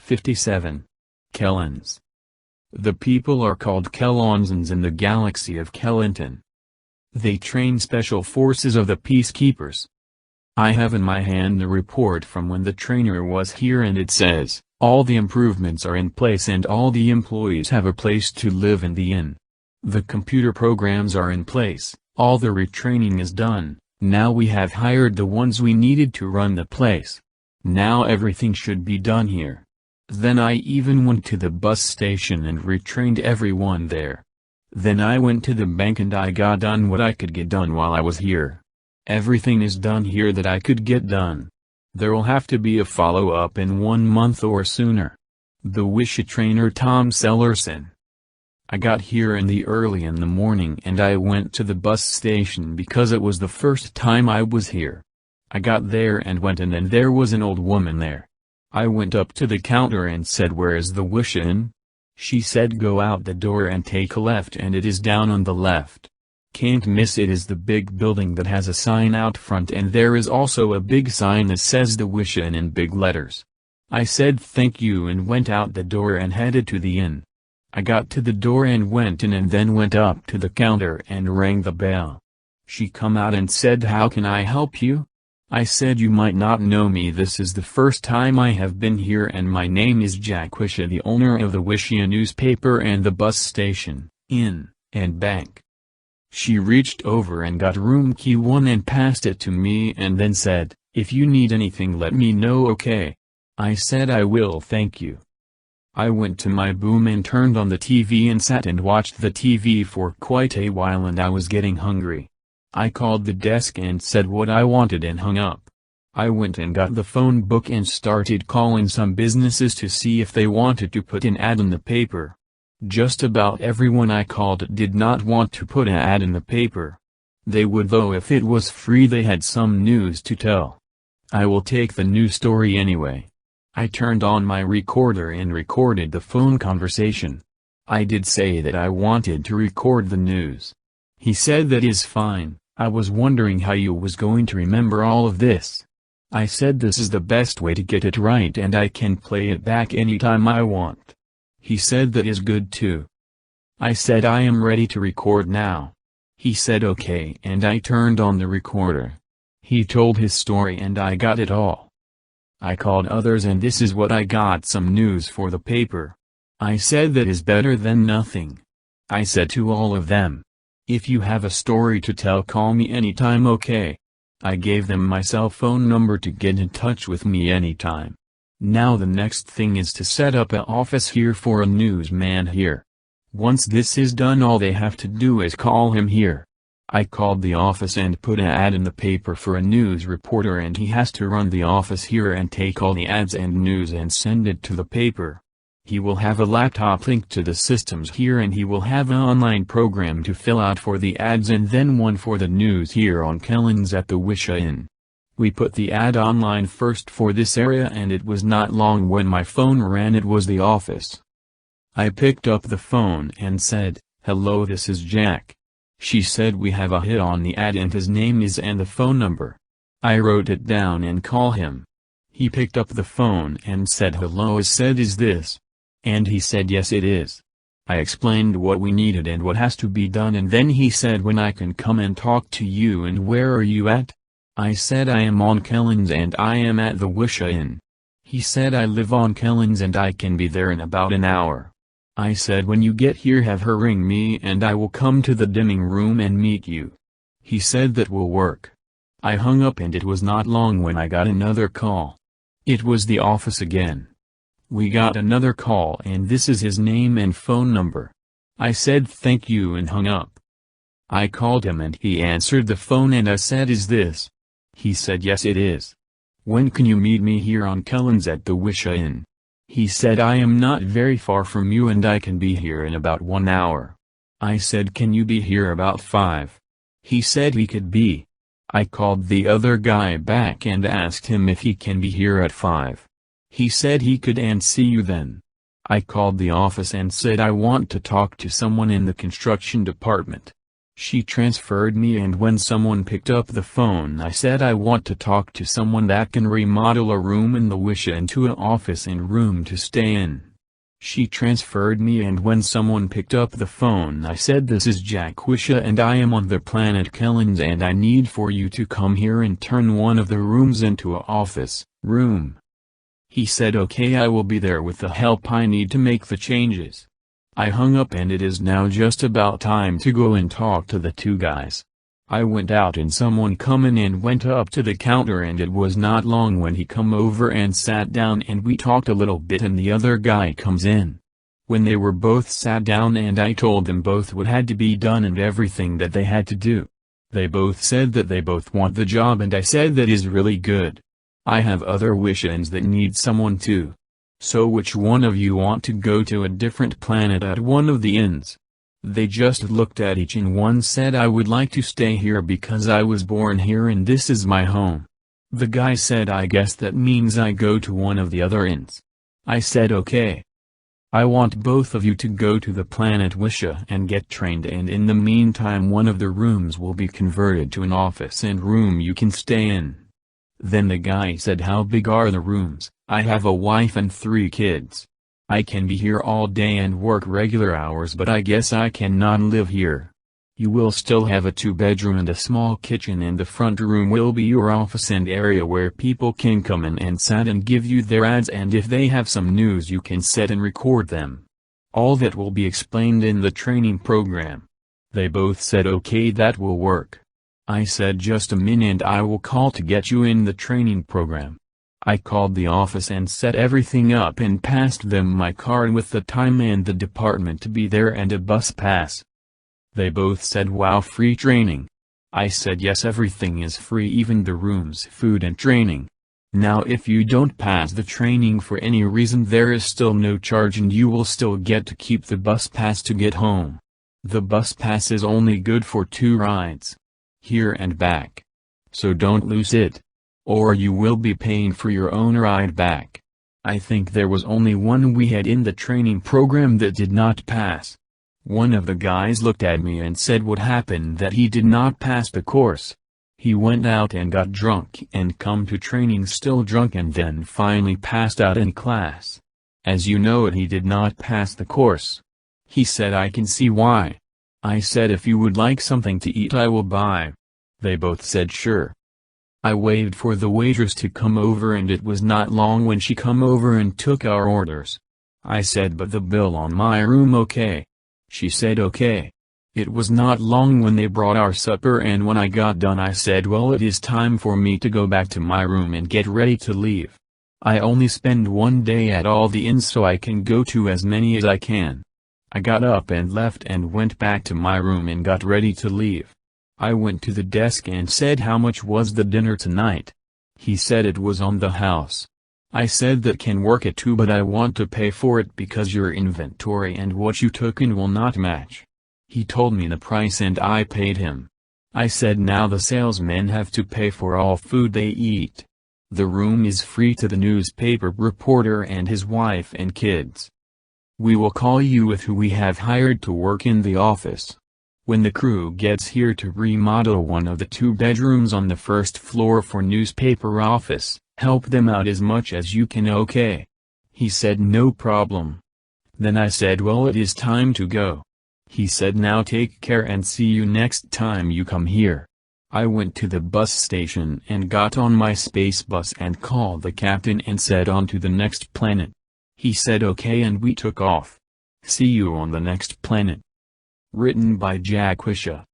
57. Kellons. The people are called KELLONSONS in the galaxy of KELLONTON. They train special forces of the peacekeepers. I have in my hand the report from when the trainer was here, and it says, all the improvements are in place and all the employees have a place to live in the inn. The computer programs are in place, all the retraining is done, now we have hired the ones we needed to run the place. Now everything should be done here. Then I even went to the bus station and retrained everyone there. Then I went to the bank and I got done what I could get done while I was here. Everything is done here that I could get done. There will have to be a follow-up in 1 month or sooner. The Wisha Trainer Tom Sellerson. I got here early in the morning and I went to the bus station because it was the first time I was here. I got there and went in and there was an old woman there. I went up to the counter and said, "Where is the Wisha Inn?" She said, "Go out the door and take a left and it is down on the left. Can't miss it, is the big building that has a sign out front, and there is also a big sign that says the Wisha Inn in big letters." I said thank you and went out the door and headed to the inn. I got to the door and went in and then went up to the counter and rang the bell. She come out and said, "How can I help you?" I said, "You might not know me, this is the first time I have been here, and my name is Jack Wisha, the owner of the Wisha News Paper and the bus station, inn, and bank." She reached over and got room key 1 and passed it to me and then said, "If you need anything let me know, okay?" I said, "I will, thank you." I went to my room and turned on the TV and sat and watched the TV for quite a while, and I was getting hungry. I called the desk and said what I wanted and hung up. I went and got the phone book and started calling some businesses to see if they wanted to put an ad in the paper. Just about everyone I called did not want to put an ad in the paper. They would, though, if it was free. They had some news to tell. I will take the news story anyway. I turned on my recorder and recorded the phone conversation. I did say that I wanted to record the news. He said that is fine. I was wondering how you was going to remember all of this. I said this is the best way to get it right and I can play it back anytime I want. He said that is good too. I said I am ready to record now. He said okay, and I turned on the recorder. He told his story and I got it all. I called others and this is what I got: some news for the paper. I said that is better than nothing. I said to all of them, "If you have a story to tell, call me anytime, okay?" I gave them my cell phone number to get in touch with me anytime. Now the next thing is to set up an office here for a newsman here. Once this is done, all they have to do is call him here. I called the office and put an ad in the paper for a news reporter, and he has to run the office here and take all the ads and news and send it to the paper. He will have a laptop linked to the systems here, and he will have an online program to fill out for the ads and then one for the news here on Kellons at the Wisha Inn. We put the ad online first for this area, and it was not long when my phone rang. It was the office. I picked up the phone and said, "Hello, this is Jack." She said, "We have a hit on the ad and his name is and the phone number." I wrote it down and call him. He picked up the phone and said, "Hello," I said, "Is this?" And he said, "Yes, it is." I explained what we needed and what has to be done, and then he said, "When I can come and talk to you, and where are you at?" I said, "I am on Kellons and I am at the Wisha Inn." He said, "I live on Kellons and I can be there in about an hour." I said, "When you get here, have her ring me and I will come to the dining room and meet you." He said that will work. I hung up and it was not long when I got another call. It was the office again. We got another call and this is his name and phone number. I said thank you and hung up. I called him and he answered the phone and I said, "Is this?" He said, "Yes, it is." "When can you meet me here on Kellons at the Wisha Inn?" He said, "I am not very far from you and I can be here in about 1 hour. I said, "Can you be here about 5? He said he could be. I called the other guy back and asked him if he can be here at 5. He said he could and see you then. I called the office and said I want to talk to someone in the construction department. She transferred me, and when someone picked up the phone I said I want to talk to someone that can remodel a room in the Wisha into an office and room to stay in. She transferred me, and when someone picked up the phone I said this is Jack Wisha and I am on the planet Kellons and I need for you to come here and turn one of the rooms into a office room. He said okay, I will be there with the help I need to make the changes. I hung up, and it is now just about time to go and talk to the two guys. I went out and someone come in and went up to the counter, and it was not long when he come over and sat down and we talked a little bit and the other guy comes in. When they were both sat down and I told them both what had to be done and everything that they had to do. They both said that they both want the job, and I said that is really good. I have other Wisha Inns that need someone too. So which one of you want to go to a different planet at one of the inns? They just looked at each and one said I would like to stay here because I was born here and this is my home. The guy said I guess that means I go to one of the other inns. I said okay. I want both of you to go to the planet Wisha and get trained, and in the meantime one of the rooms will be converted to an office and room you can stay in. Then the guy said how big are the rooms? I have a wife and 3 kids. I can be here all day and work regular hours, but I guess I cannot live here. You will still have a 2-bedroom and a small kitchen, and the front room will be your office and area where people can come in and sit and give you their ads, and if they have some news you can set and record them. All that will be explained in the training program. They both said okay, that will work. I said just a minute and I will call to get you in the training program. I called the office and set everything up and passed them my card with the time and the department to be there and a bus pass. They both said wow, free training. I said yes, everything is free, even the rooms, food and training. Now if you don't pass the training for any reason there is still no charge and you will still get to keep the bus pass to get home. The bus pass is only good for 2 rides. Here and back. So don't lose it. Or you will be paying for your own ride back. I think there was only one we had in the training program that did not pass. One of the guys looked at me and said what happened, that he did not pass the course. He went out and got drunk and come to training still drunk and then finally passed out in class. As you know it, he did not pass the course. He said I can see why. I said if you would like something to eat I will buy. They both said sure. I waited for the waitress to come over and it was not long when she come over and took our orders. I said but the bill on my room okay? She said okay. It was not long when they brought our supper, and when I got done I said well, it is time for me to go back to my room and get ready to leave. I only spend 1 day at all the inns so I can go to as many as I can. I got up and left and went back to my room and got ready to leave. I went to the desk and said how much was the dinner tonight. He said it was on the house. I said that can work it too, but I want to pay for it because your inventory and what you took in will not match. He told me the price and I paid him. I said now the salesmen have to pay for all food they eat. The room is free to the newspaper reporter and his wife and kids. We will call you with who we have hired to work in the office. When the crew gets here to remodel one of the 2 bedrooms on the 1st floor for newspaper office, help them out as much as you can, okay? He said no problem. Then I said well, it is time to go. He said now take care and see you next time you come here. I went to the bus station and got on my space bus and called the captain and said on to the next planet. He said okay and we took off. See you on the next planet. Written by Jack Wisha.